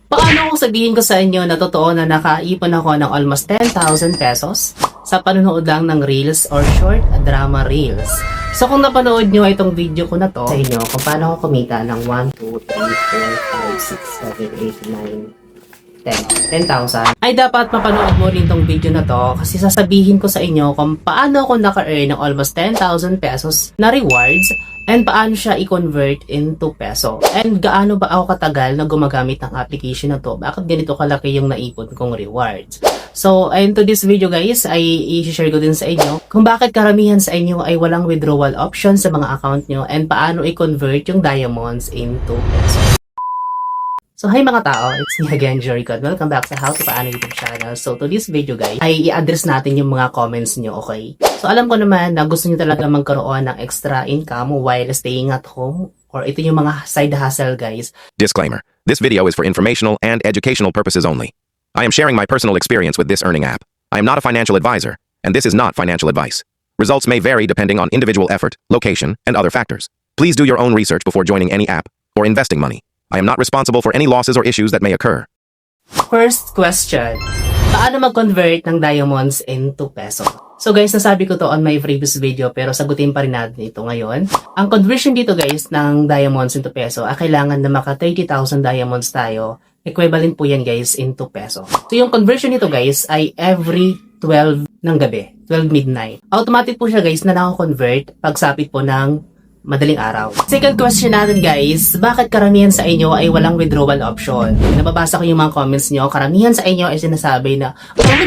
Paano kung sabihin ko sa inyo na totoo na nakaipon ako ng almost 10,000 pesos sa panonood lang ng reels or short drama reels? So kung napanood nyo itong video ko na to sa inyo kung paano ako kumita ng 1, 2, 3, 4, 5, 6, 7, 8, 9, 10,000 ay dapat mapanood mo rin tong video na to kasi sasabihin ko sa inyo kung paano ako naka-earn ng almost 10,000 pesos na rewards and paano siya i-convert into peso. And gaano ba ako katagal na gumagamit ng application na to? Bakit ganito kalaki yung naipon kong rewards? So, into this video guys, ay i-share ko din sa inyo kung bakit karamihan sa inyo ay walang withdrawal option sa mga account nyo and paano i-convert yung diamonds into peso. So, hi mga tao, it's me again, Jericho. Welcome back sa How to Paano YouTube channel. So, to this video guys, ay i-address natin yung mga comments nyo, okay? So, alam ko naman na gusto nyo talaga magkaroon ng extra income while staying at home or ito yung mga side hustle guys. Disclaimer. This video is for informational and educational purposes only. I am sharing my personal experience with this earning app. I am not a financial advisor, and this is not financial advice. Results may vary depending on individual effort, location, and other factors. Please do your own research before joining any app or investing money. I am not responsible for any losses or issues that may occur. First question, paano mag-convert ng diamonds into peso? So guys, nasabi ko to on my previous video pero sagutin pa rin natin ito ngayon. Ang conversion dito guys ng diamonds into peso ay kailangan na maka 30,000 diamonds tayo. Equivalent po yan guys into peso. So yung conversion nito guys ay every 12 ng gabi, 12 midnight. Automatic po siya guys na nako-convert pagsapit po ng madaling araw. Second question natin guys, bakit karamihan sa inyo ay walang withdrawal option? Nababasa ko yung mga comments nyo, karamihan sa inyo ay sinasabi na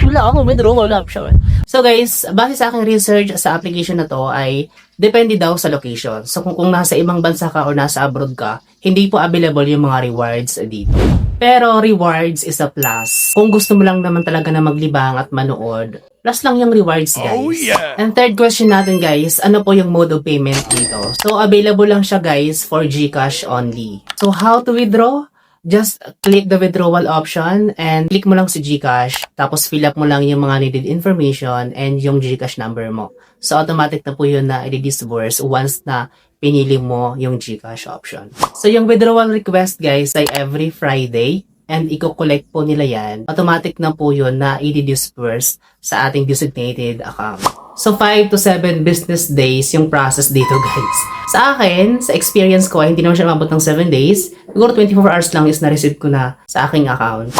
wala akong withdrawal option. So guys, base sa aking research sa application na to ay depende daw sa location. So kung nasa ibang bansa ka o nasa abroad ka, hindi po available yung mga rewards dito. Pero rewards is a plus. Kung gusto mo lang naman talaga na maglibang at manood, plus lang yung rewards guys. Oh, yeah. And third question natin guys, ano po yung mode of payment dito? So available lang siya guys for GCash only. So how to withdraw? Just click the withdrawal option and click mo lang si GCash. Tapos fill up mo lang yung mga needed information and yung GCash number mo. So automatic na po yun na i-disburse once na pinili mo yung GCash option. So yung withdrawal request guys ay every Friday and i-collect po nila yan. Automatic na po yun na i-disburse sa ating designated account. So 5 to 7 business days yung process dito guys. Sa akin, sa experience ko, hindi naman siya umabot ng 7 days. Siguro 24 hours lang is na-receive ko na sa aking account.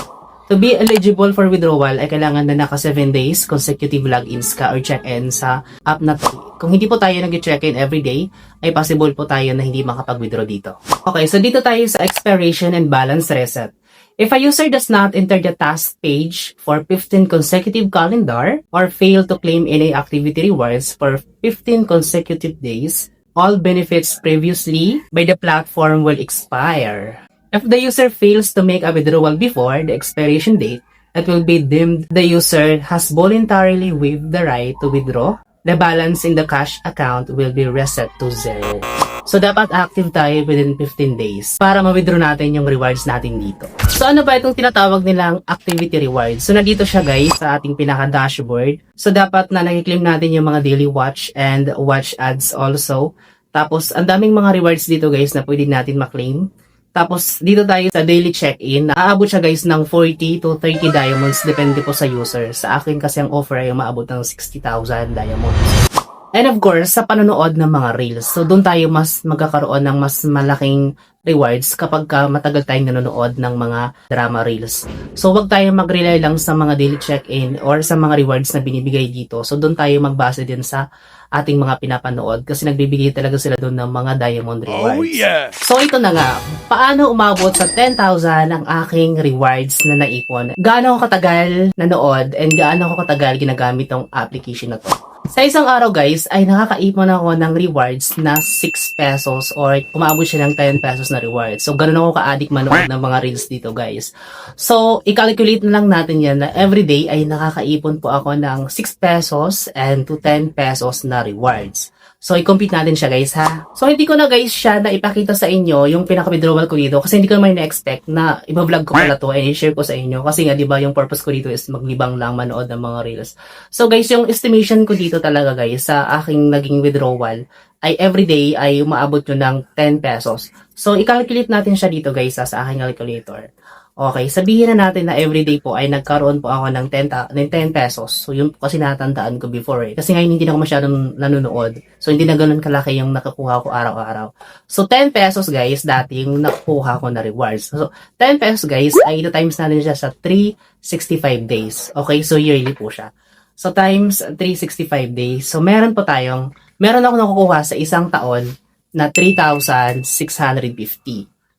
To be eligible for withdrawal ay kailangan na naka 7 days consecutive logins ka or check-in sa app na to. Kung hindi po tayo nag-check-in everyday, ay possible po tayo na hindi makapag-withdraw dito. Okay, so dito tayo sa expiration and balance reset. If a user does not enter the task page for 15 consecutive calendar or fail to claim any activity rewards for 15 consecutive days, all benefits previously by the platform will expire. If the user fails to make a withdrawal before the expiration date, it will be deemed the user has voluntarily waived the right to withdraw. The balance in the cash account will be reset to 0. So, dapat active tayo within 15 days para ma-withdraw natin yung rewards natin dito. So, ano ba itong tinatawag nilang activity rewards? So, nandito siya guys sa ating pinaka-dashboard. So, dapat na nakiklaim natin yung mga daily watch and watch ads also. Tapos, ang daming mga rewards dito guys na pwede natin maklaim. Tapos, dito tayo sa daily check-in. Aabot siya guys ng 40 to 30 diamonds. Depende po sa user. Sa akin kasi ang offer ay maabot ng 60,000 diamonds. And of course, sa panonood ng mga reels. So, doon tayo mas magkakaroon ng mas malaking rewards kapag matagal tayong nanonood ng mga drama reels. So, wag tayo mag-rely lang sa mga daily check-in or sa mga rewards na binibigay dito. So, doon tayo magbase din sa ating mga pinapanood kasi nagbibigay talaga sila doon ng mga diamond rewards. Oh, yeah. So, ito na nga. Paano umabot sa 10,000 ang aking rewards na naipon? Gaano ako katagal nanood and gaano ako katagal ginagamit tong application na to? Sa isang araw guys, ay nakakaipon ako ng rewards na 6 pesos or umabot siya ng 10 pesos na rewards. So, ganun ako ka-addict manood ng mga reels dito guys. So, i-calculate na lang natin yan na everyday ay nakakaipon po ako ng 6 pesos and to 10 pesos na rewards. So, i-compute natin siya guys ha. So, hindi ko na guys siya na ipakita sa inyo yung pinaka-withdrawal ko dito kasi hindi ko naman na-expect na i-vlog ko pala to and i-share ko sa inyo. Kasi nga, di ba, yung purpose ko dito is maglibang lang manood ng mga reels. So, guys, yung estimation ko dito talaga guys sa aking naging withdrawal ay everyday ay umaabot yun ng 10 pesos. So, i-calculate natin siya dito guys sa aking calculator. Okay, sabihin na natin na everyday po ay nagkaroon po ako ng 10 pesos. So, yun po kasi natandaan ko before eh. Kasi ngayon hindi na ako masyadong nanonood. So, hindi na ganun kalaki yung nakukuha ko araw-araw. So, 10 pesos guys, dati yung nakukuha ko na rewards. So, 10 pesos guys, ay times natin siya sa 365 days. Okay, so yearly po siya. So, times 365 days. So, meron ako nakukuha sa isang taon na 3,650.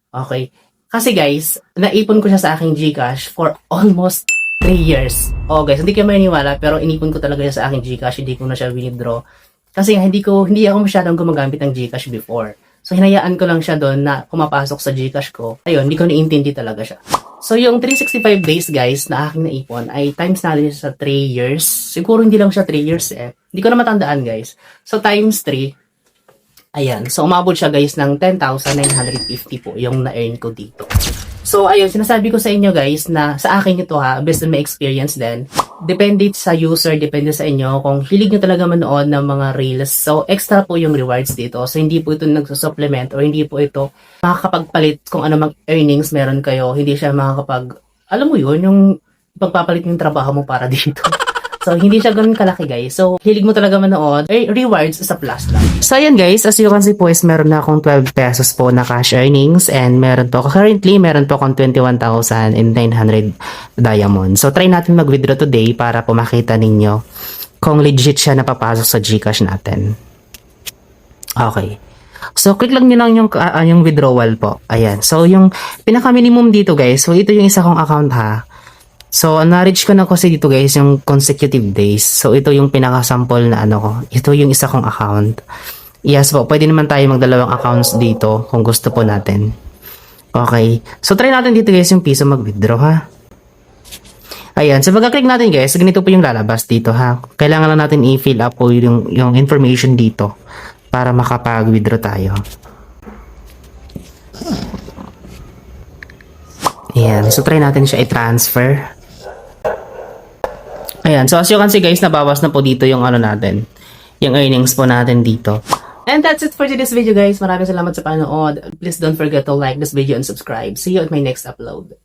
Okay. Kasi guys, naipon ko siya sa aking GCash for almost 3 years. Oh guys, hindi kayo maniniwala pero inipon ko talaga siya sa aking GCash, hindi ko na siya withdraw. Kasi nga, hindi ako masyadong gumagamit ng GCash before. So hinayaan ko lang siya doon na pumapasok sa GCash ko. Ayun, hindi ko naintindi talaga siya. So yung 365 days guys na aking naipon ay times natin sa 3 years. Siguro hindi lang siya 3 years eh. Hindi ko na matandaan guys. So times 3. Ayan. So, umabot siya guys ng 10,950 po yung na-earn ko dito. So, ayun. Sinasabi ko sa inyo guys na sa akin ito ha, based on my experience din. Depende sa user, depende sa inyo. Kung hilig nyo talaga manood ng mga reels, so extra po yung rewards dito. So, hindi po ito nagsusupplement or hindi po ito makakapagpalit kung ano mang earnings meron kayo. Hindi siya makakapag, alam mo yun, yung pagpapalit yung trabaho mo para dito. So, hindi siya ganun kalaki guys. So, hilig mo talaga manood, rewards sa plus lang. So, ayan guys, as you can see po is meron na akong 12 pesos po na cash earnings and meron po akong 21,900 diamond. So, try natin mag-withdraw today para po makita ninyo kung legit siya napapasok sa GCash natin. Okay. So, click lang nyo lang yung withdrawal po. Ayan. So, yung pinaka-minimum dito guys, so ito yung isa kong account ha. So, na-reach ko na kasi dito guys yung consecutive days. So, ito yung pinaka-sample na ko. Ito yung isa kong account. Yes po, pwede naman tayo magdalawang accounts dito kung gusto po natin. Okay. So, try natin dito guys yung piso mag-withdraw ha. Ayan. So, pagka-click natin guys, ganito po yung lalabas dito ha. Kailangan lang natin i-fill up po yung information dito para makapag-withdraw tayo. Ayan. So, try natin siya i-transfer. Ayan, so as you can see guys, nabawas na po dito yung natin, yung earnings po natin dito. And that's it for today's video guys. Maraming salamat sa panonood. Please don't forget to like this video and subscribe. See you at my next upload.